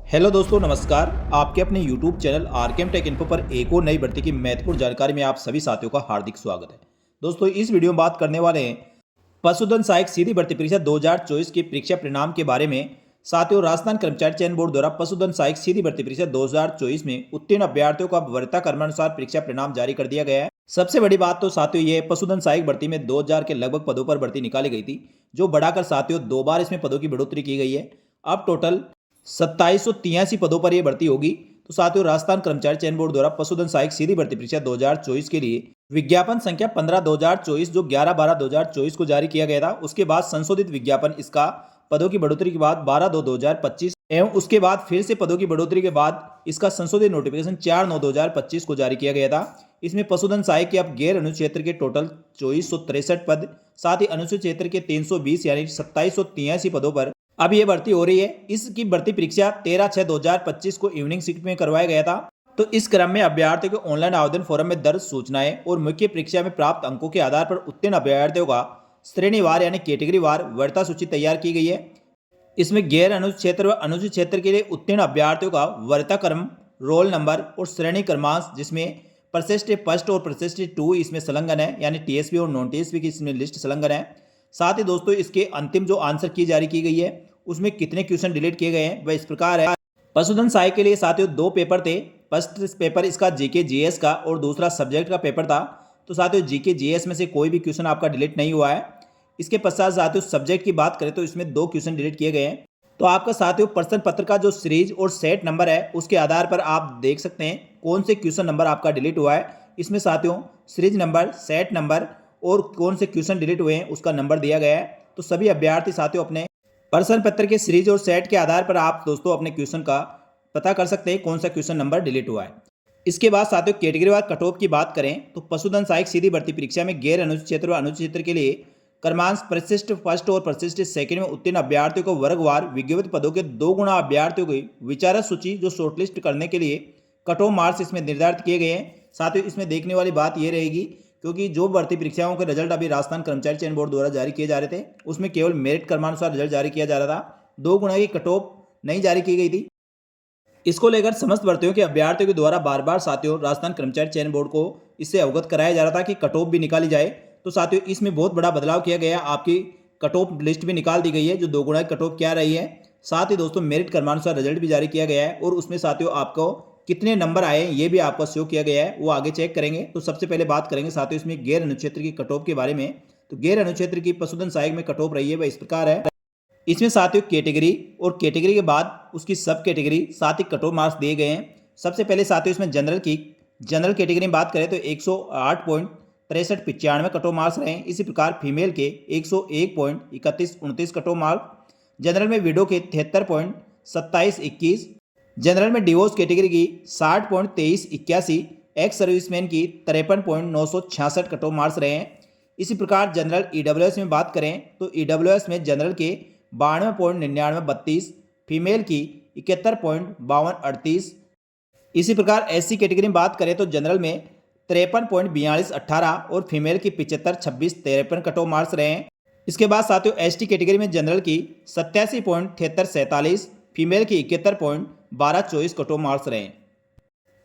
Hello दोस्तों, नमस्कार। आपके अपने YouTube channel RKM take info पर एक और नई भर्ती की महत्वपूर्ण जानकारी में आप सभी साथियों का हार्दिक स्वागत है। दोस्तों, इस वीडियो में बात करने वाले हैं पशुधन सहायक सीधी भर्ती परीक्षा 2024 की परीक्षा परिणाम के बारे में। साथियों, राजस्थान कर्मचारी चयन बोर्ड द्वारा पशुधन सहायक सीधी भर्ती परीक्षा 2024 में उत्तीर्ण अभ्यर्थियों का वरीयता क्रमानुसार परीक्षा परिणाम जारी कर दिया गया है। सबसे बड़ी बात तो साथियों ये पशुधन सहायक भर्ती में 2000 के लगभग पदों पर भर्ती निकाली गई थी, जो बढ़ाकर साथियों 2 बार इसमें पदों की बढ़ोतरी की गई है। अब टोटल 2783 पदों पर यह भर्ती होगी। तो साथियों, राजस्थान कर्मचारी चयन बोर्ड द्वारा पशुधन सहायक सीधी भर्ती परीक्षा 2024 के लिए विज्ञापन संख्या 15/2024 जो 11/12/2024 को जारी किया गया था, उसके बाद संशोधित विज्ञापन इसका पदों की बढ़ोतरी के बाद 12/2/2025 एवं उसके बाद फिर से पदों की बढ़ोतरी के बाद इसका संशोधित नोटिफिकेशन 4/9/2025 को जारी किया गया था। इसमें पशुधन सहायक के अब गैर अनुसूचित क्षेत्र के टोटल 2463 पद, साथ ही अनुसूचित क्षेत्र के 320 यानी 2783 पदों पर अब ये भर्ती हो रही है। इसकी भर्ती परीक्षा 13/6/2025 को इवनिंग शिफ्ट में करवाया गया था। तो इस क्रम में अभ्यर्थियों को ऑनलाइन आवेदन फॉर्म में दर्ज सूचनाएं और मुख्य परीक्षा में प्राप्त अंकों के आधार पर उत्तीर्ण अभ्यर्थियों का श्रेणीवार यानी कैटेगरी वार वरीयता सूची तैयार की गई है। इसमें गैर अनुसूचित क्षेत्र व अनुसूचित क्षेत्र के लिए उत्तीर्ण अभ्यर्थियों का वरीयता क्रम, रोल नंबर और श्रेणी क्रमांक, जिसमें प्रशिष्ट फर्स्ट और प्रशिष्ट 2 इसमें संलग्न है, यानी टीएसपी और नॉन टीएसपी की इसमें लिस्ट संलग्न है। साथ ही दोस्तों, इसके अंतिम जो आंसर की जारी की गई है उसमें कितने क्वेश्चन डिलीट किए गए हैं वह इस प्रकार है। पशुधन सहायक के लिए साथियों 2 पेपर थे। फर्स्ट पेपर इसका जीके जीएस का और दूसरा सब्जेक्ट का पेपर था। तो साथियों, जीके जीएस में से कोई भी क्वेश्चन आपका डिलीट नहीं हुआ है। इसके पश्चात साथियों सब्जेक्ट की बात करें तो इसमें 2 क्वेश्चन डिलीट किए गए हैं। तो आपका साथियों प्रश्न पत्र का जो सीरीज और सेट नंबर है उसके आधार पर आप देख सकते हैं कौन से क्वेश्चन नंबर आपका डिलीट हुआ है। इसमें साथियों सीरीज नंबर, सेट नंबर और कौन से क्वेश्चन डिलीट हुए हैं उसका नंबर दिया गया है। तो सभी अभ्यर्थी साथियों अपने प्रश्न पत्र के सीरीज और सेट के आधार पर आप दोस्तों अपने क्वेश्चन का पता कर सकते हैं कौन सा क्वेश्चन नंबर डिलीट हुआ है। इसके बाद साथियों कैटेगरी वार कट ऑफ की बात करें तो पशुधन सहायक सीधी भर्ती परीक्षा में गैर अनुसूचित क्षेत्र व अनुसूचित क्षेत्र के लिए क्रमांक प्रशिष्ट फर्स्ट और प्रशिष्ट सेकंड में उत्तीर्ण अभ्यर्थियों को वर्गवार विज्ञापित पदों के 2 गुना अभ्यर्थियों की विचारक सूची जो शॉर्टलिस्ट करने के लिए कट ऑफ मार्क्स इसमें निर्धारित किए गए हैं। साथ ही इसमें देखने वाली बात यह रहेगी, क्योंकि जो भर्ती परीक्षाओं के रिजल्ट अभी राजस्थान कर्मचारी चयन बोर्ड द्वारा जारी किए जा रहे थे उसमें केवल मेरिट क्रमानुसार रिजल्ट जारी किया जा रहा था, 2 गुना की कट ऑफ नहीं जारी की गई थी। इसको लेकर समस्त भर्तियों के अभ्यर्थियों के द्वारा बार बार साथियों राजस्थान कर्मचारी चयन बोर्ड को इससे अवगत कराया जा रहा था कि कट ऑफ भी निकाली जाए। तो साथियों इसमें बहुत बड़ा बदलाव किया गया, आपकी कट ऑफ लिस्ट भी निकाल दी गई है जो 2 गुना की कट ऑफ क्या रही है। साथ ही दोस्तों मेरिट क्रमानुसार रिजल्ट भी जारी किया गया है और उसमें साथियों आपको कितने नंबर आए ये भी आपको शो किया गया है, वो आगे चेक करेंगे। तो सबसे पहले बात करेंगे साथियों इसमें गैर अनुक्षेत्र की कट ऑफ के बारे में। तो गैर अनुक्षेत्र की पशुधन सहायक में कट ऑफ रही है वह इस प्रकार है। इसमें साथियों कैटेगरी और कैटेगरी के बाद उसकी सब कैटेगरी साथ ही कट ऑफ मार्क्स दिए गए हैं। सबसे पहले साथियों इसमें जनरल कैटेगरी में बात करें तो 108.6395 कट ऑफ मार्क्स रहे। इसी प्रकार फीमेल के 101.3129 कट ऑफ मार्क्स, जनरल में विडो के 73.2721, जनरल में डिवोर्स कैटेगरी की 60.2381, एक्स सर्विसमैन की 53.966 कट ऑफ मार्क्स रहे हैं। इसी प्रकार जनरल ईडब्ल्यूएस में बात करें तो ईडब्ल्यूएस में जनरल के 92.9932, फीमेल की 71.5238। इसी प्रकार एससी कैटेगरी में बात करें तो जनरल में 53.4218 और फीमेल की 75.2653 कट ऑफ मार्क्स रहे हैं। इसके बाद साथियों एसटी कैटेगरी में जनरल की 87.7347, फीमेल की 71.1224 कट ऑफ मार्क्स रहे हैं।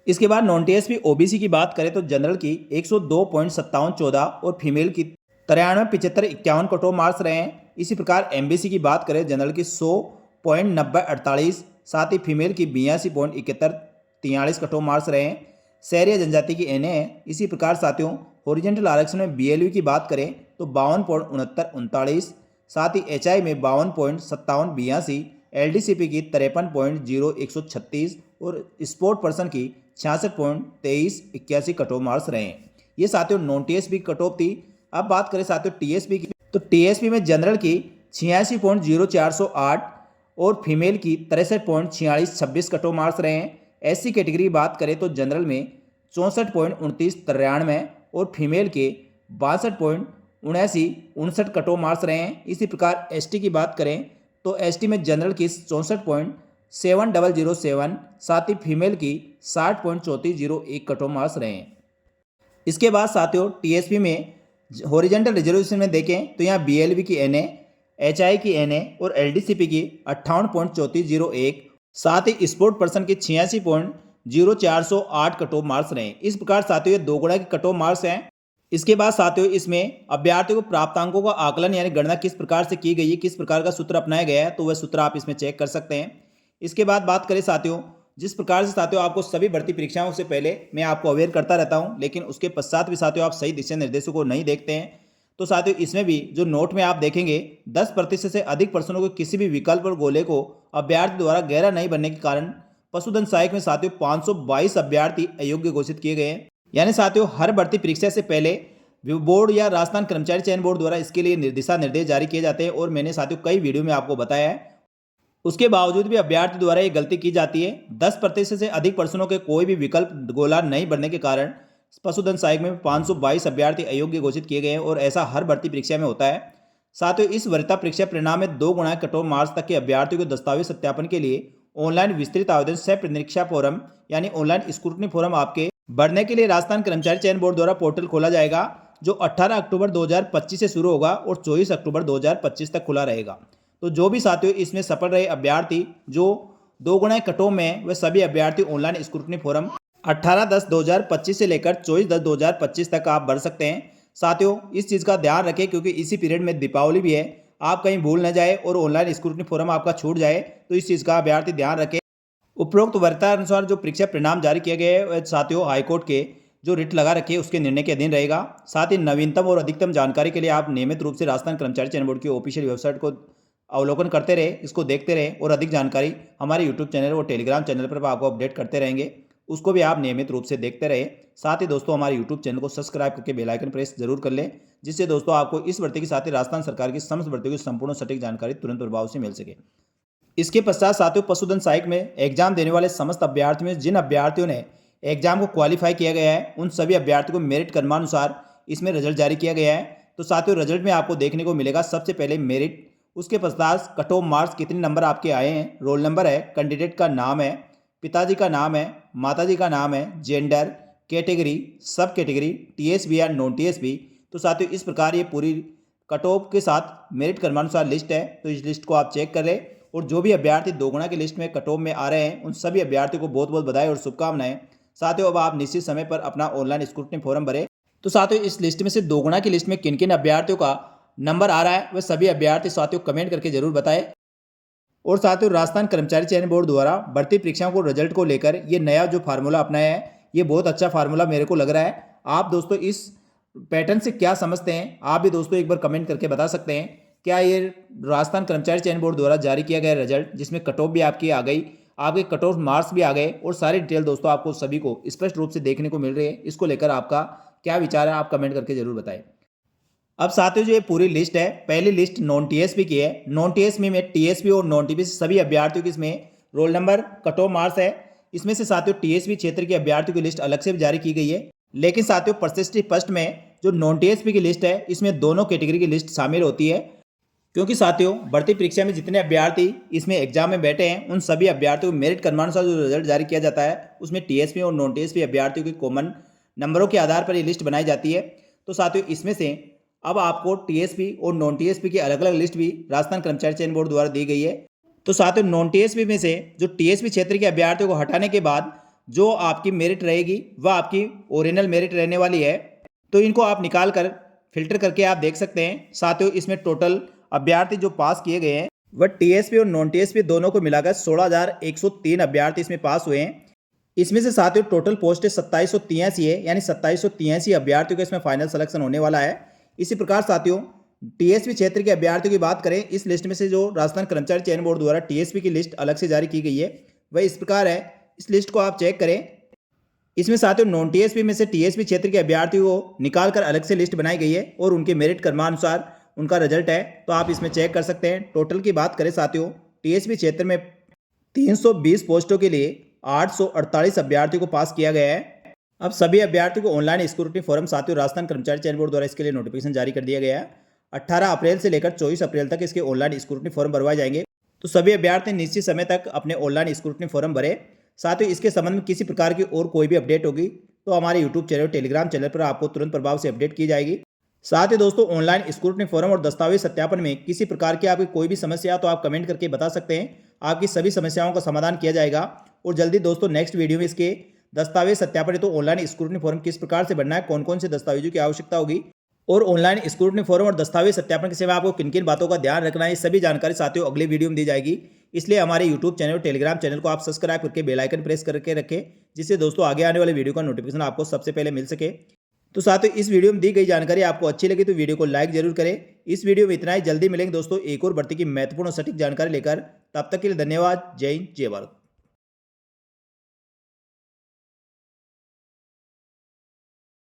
इसके बाद नॉन टीएसपी ओबीसी की बात करें तो जनरल की 102.5714 और फीमेल की 93.7551 कट ऑफ मार्क्स रहे हैं। इसी प्रकार एमबीसी की बात करें जनरल की 100.9048, साथ ही फीमेल की 82.7143 कट ऑफ मार्क्स रहे हैं। शहरी जनजाति की एनए है। इसी प्रकार साथियों हॉरिजेंटल आरक्षण में बीएलयू की बात करें तो 52.6939, साथ ही एचआई में 52.5782, एलडीसीपी की 53.0136 और स्पोर्ट पर्सन की 66.2381 कट ऑफ मार्क्स रहे हैं। ये साथियों नॉन टीएसपी कट ऑफ थी। अब बात करें साथियों टीएसपी की तो टीएसपी में जनरल की 86.0408 और फीमेल की 63.4626 कट ऑफ मार्क्स रहे हैं। एससी कैटेगरी की बात करें तो जनरल में 64.2993 और फीमेल के 62.7959 कट ऑफ मार्क्स रहे हैं। इसी प्रकार एसटी की बात करें तो एसटी में जनरल की 64.7007, साथ ही फीमेल की 60.3401 कट ऑफ मार्क्स रहे हैं। इसके बाद साथियों टीएसपी में हॉरिजेंटल रिजर्वेशन में देखें तो यहाँ बीएलवी की एनए, एचआई की एनए और एलडीसीपी की 58.3401 साथ ही स्पोर्ट पर्सन के 86.0408 कट ऑफ मार्क्स रहे। इस प्रकार साथियों ये 2 गुना के कट ऑफ मार्क्स हैं। इसके बाद साथियों इसमें अभ्यर्थियों को प्राप्तांकों का आकलन यानी गणना किस प्रकार से की गई है, किस प्रकार का सूत्र अपनाया गया है, तो वह सूत्र आप इसमें चेक कर सकते हैं। इसके बाद बात करें साथियों, जिस प्रकार से साथियों आपको सभी भर्ती परीक्षाओं से पहले मैं आपको अवेयर करता रहता हूं, लेकिन उसके पश्चात भी साथियों आप सही दिशा निर्देशों को नहीं देखते हैं, तो साथियों इसमें भी जो नोट में आप देखेंगे 10% से अधिक प्रश्नों को किसी भी विकल्प और गोले को अभ्यर्थी द्वारा गहरा नहीं बनने के कारण पशुधन सहायक में साथियों 522 अभ्यर्थी अयोग्य घोषित किए गए हैं। यानी साथियों हर भर्ती परीक्षा से पहले बोर्ड या राजस्थान कर्मचारी चयन बोर्ड द्वारा इसके लिए दिशा निर्देश जारी किए जाते हैं और मैंने साथियों कई वीडियो में आपको बताया है। उसके बावजूद भी अभ्यर्थी द्वारा ये गलती की जाती है। 10% से अधिक प्रश्नों के कोई भी विकल्प गोला नहीं बनने के कारण पशुधन सहायक में 522 अभ्यर्थी अयोग्य घोषित किए गए हैं और ऐसा हर भर्ती परीक्षा में होता है। साथियों इस वरीयता परीक्षा परिणाम में 2 गुना कट ऑफ मार्क्स तक के अभ्यर्थियों को दस्तावेज सत्यापन के लिए ऑनलाइन विस्तृत आवेदन सह परीक्षा फोरम यानी ऑनलाइन स्क्रूटनी फोरम आपके भरने के लिए राजस्थान कर्मचारी चयन बोर्ड द्वारा पोर्टल खोला जाएगा, जो 18 अक्टूबर 2025 से शुरू होगा और 24 अक्टूबर 2025 तक खुला रहेगा। तो जो भी साथियों इसमें सफल रहे अभ्यर्थी जो 2 गुना कट ऑफ में, वे सभी अभ्यर्थी ऑनलाइन स्क्रूटनी फोरम 18/10/2025 से लेकर 24/10/2025 तक आप भर सकते हैं। साथियों इस चीज़ का ध्यान रखें क्योंकि इसी पीरियड में दीपावली भी है, आप कहीं भूल न जाए और ऑनलाइन स्क्रूटनी फोरम आपका छूट जाए, तो इस चीज़ का अभ्यर्थी ध्यान रखें। उपरोक्त वरीयता अनुसार जो परीक्षा परिणाम जारी किए गए हैं साथियों हाईकोर्ट के जो रिट लगा रखी है उसके निर्णय के अधीन रहेगा। साथ ही नवीनतम और अधिकतम जानकारी के लिए आप नियमित रूप से राजस्थान कर्मचारी चयन बोर्ड की ऑफिशियल वेबसाइट को अवलोकन करते रहे, इसको देखते रहे और अधिक जानकारी हमारे यूट्यूब चैनल और टेलीग्राम चैनल पर आपको अपडेट करते रहेंगे, उसको भी आप नियमित रूप से देखते रहे। साथ ही दोस्तों हमारे यूट्यूब चैनल को सब्सक्राइब करके बेल आइकन प्रेस जरूर कर लें, जिससे दोस्तों आपको इस भर्ती के साथ ही राजस्थान सरकार की समस्त भर्तियों की संपूर्ण सटीक जानकारी तुरंत प्रभाव से मिल सके। इसके पश्चात साथियों पशुधन सहायक में एग्जाम देने वाले समस्त अभ्यर्थियों में जिन अभ्यर्थियों ने एग्जाम को क्वालिफाई किया गया है उन सभी अभ्यर्थियों को मेरिट क्रमानुसार इसमें रिजल्ट जारी किया गया है। तो साथियों रिजल्ट में आपको देखने को मिलेगा सबसे पहले मेरिट, उसके पश्चात कट ऑफ मार्क्स कितने नंबर आपके आए हैं, रोल नंबर है, कैंडिडेट का नाम है, पिताजी का नाम है, माताजी का नाम है, जेंडर, कैटेगरी, सब कैटेगरी, टीएसबी या नॉन टीएसबी। तो साथियों इस प्रकार ये पूरी कट ऑफ के साथ मेरिट क्रमानुसार लिस्ट है, तो इस लिस्ट को आप चेक कर लें। और जो भी अभ्यर्थी 2 गुना की लिस्ट में कट ऑफ में आ रहे हैं उन सभी अभ्यर्थियों को बहुत बहुत बधाई और शुभकामनाएं। साथियों अब आप निश्चित समय पर अपना ऑनलाइन स्क्रूटनी फॉर्म भरें। तो साथियों इस लिस्ट में से 2 गुना की लिस्ट में किन किन अभ्यर्थियों का नंबर आ रहा है वह सभी अभ्यर्थी साथियों कमेंट करके जरूर बताएं। और साथियों राजस्थान कर्मचारी चयन बोर्ड द्वारा भर्ती परीक्षाओं को रिजल्ट को लेकर ये नया जो फार्मूला अपनाया है ये बहुत अच्छा फार्मूला मेरे को लग रहा है। आप दोस्तों इस पैटर्न से क्या समझते हैं, आप भी दोस्तों एक बार कमेंट करके बता सकते हैं। क्या ये राजस्थान कर्मचारी चयन बोर्ड द्वारा जारी किया गया रिजल्ट जिसमें कट ऑफ भी आपकी आ गई, आपके कट ऑफ मार्क्स भी आ गए और सारी डिटेल दोस्तों आपको सभी को स्पष्ट रूप से देखने को मिल रही है, इसको लेकर आपका क्या विचार है आप कमेंट करके जरूर बताएं। अब साथियों जो ये पूरी लिस्ट है, पहली लिस्ट नॉन टीएसपी की है। नॉन टीएसपी में टीएसपी और नॉन टीपीसी सभी अभ्यर्थियों की इसमें roll number cut off marks है। इसमें से साथियों टीएसपी क्षेत्र के अभ्यर्थियों की लिस्ट अलग से भी जारी की गई है, लेकिन साथियों प्रशिक्षित फर्स्ट में जो नॉन टीएसपी की लिस्ट है इसमें दोनों कैटेगरी की लिस्ट शामिल होती है, क्योंकि साथियों भर्ती परीक्षा में जितने अभ्यर्थी इसमें एग्जाम में बैठे हैं उन सभी अभ्यर्थियों को मेरिट क्रमानुसार जो रिजल्ट जारी किया जाता है उसमें टीएसपी और नॉन टीएसपी अभ्यर्थियों के कॉमन नंबरों के आधार पर ये लिस्ट बनाई जाती है। तो साथियों इसमें से अब आपको टीएसपी और नॉन टीएसपी की अलग अलग लिस्ट भी राजस्थान कर्मचारी चयन बोर्ड द्वारा दी गई है। तो साथियों नॉन टीएसपी में से जो टीएसपी क्षेत्र के अभ्यर्थियों को हटाने के बाद जो आपकी मेरिट रहेगी वह आपकी ओरिजिनल मेरिट रहने वाली है, तो इनको आप निकाल कर फिल्टर करके आप देख सकते हैं। साथियों इसमें टोटल अभ्यर्थी जो पास किए गए हैं वह टीएसपी और नॉन टीएसपी दोनों को मिलाकर 16,103 अभ्यर्थी इसमें पास हुए हैं। इसमें से साथियों टोटल पोस्ट 2783 है, यानी 2783 अभ्यर्थियों का इसमें फाइनल सिलेक्शन होने वाला है। इसी प्रकार साथियों टीएसपी क्षेत्र के अभ्यर्थियों की बात करें, इस लिस्ट में से जो राजस्थान कर्मचारी चयन बोर्ड द्वारा टीएसपी की लिस्ट अलग से जारी की गई है वह इस प्रकार है, इस लिस्ट को आप चेक करें। इसमें साथियों नॉन टीएसपी में से टीएसपी क्षेत्र के अभ्यर्थियों को निकालकर अलग से लिस्ट बनाई गई है और उनके मेरिट क्रमानुसार उनका रिजल्ट है, तो आप इसमें चेक कर सकते हैं। टोटल की बात करें साथियों टीएसपी क्षेत्र में 320 पोस्टों के लिए 848 अभ्यर्थियों को पास किया गया है। अब सभी अभ्यर्थियों को ऑनलाइन स्क्रूटनी फॉर्म साथियों राजस्थान कर्मचारी चयन बोर्ड द्वारा इसके लिए नोटिफिकेशन जारी कर दिया गया है। 18 अप्रैल से लेकर 24 अप्रैल तक इसके ऑनलाइन स्क्रूटनी फॉर्म भरवाए जाएंगे, तो सभी अभ्यर्थी निश्चित समय तक अपने ऑनलाइन स्क्रूटनी फॉर्म भरे। साथ ही इसके संबंध में किसी प्रकार की और कोई भी अपडेट होगी तो हमारे यूट्यूब चैनल टेलीग्राम चैनल पर आपको तुरंत प्रभाव से अपडेट की जाएगी। साथ ही दोस्तों ऑनलाइन स्क्रूटनी फॉर्म और दस्तावेज सत्यापन में किसी प्रकार की आपकी कोई भी समस्या तो आप कमेंट करके बता सकते हैं। आपकी सभी समस्याओं का समाधान किया जाएगा। और जल्दी दोस्तों नेक्स्ट वीडियो में इसके दस्तावेज सत्यापन तो ऑनलाइन स्क्रूटनी फॉर्म किस प्रकार से भरना है, कौन कौन से दस्तावेजों की आवश्यकता होगी और ऑनलाइन स्क्रूटनी फॉर्म और दस्तावेज सत्यापन के समय आपको किन किन बातों का ध्यान रखना है, सभी जानकारी साथियों अगले वीडियो में दी जाएगी। इसलिए हमारे यूट्यूब चैनल और टेलीग्राम चैनल को आप सब्सक्राइब करके बेल आइकन प्रेस करके रखें, जिससे दोस्तों आगे आने वाले वीडियो का नोटिफिकेशन आपको सबसे पहले मिल सके। तो साथियों इस वीडियो में दी गई जानकारी आपको अच्छी लगी तो वीडियो को लाइक जरूर करें। इस वीडियो में इतना ही, जल्दी मिलेंगे दोस्तों एक और भर्ती की महत्वपूर्ण और सटीक जानकारी लेकर। तब तक के लिए धन्यवाद। जय हिंद, जय भारत।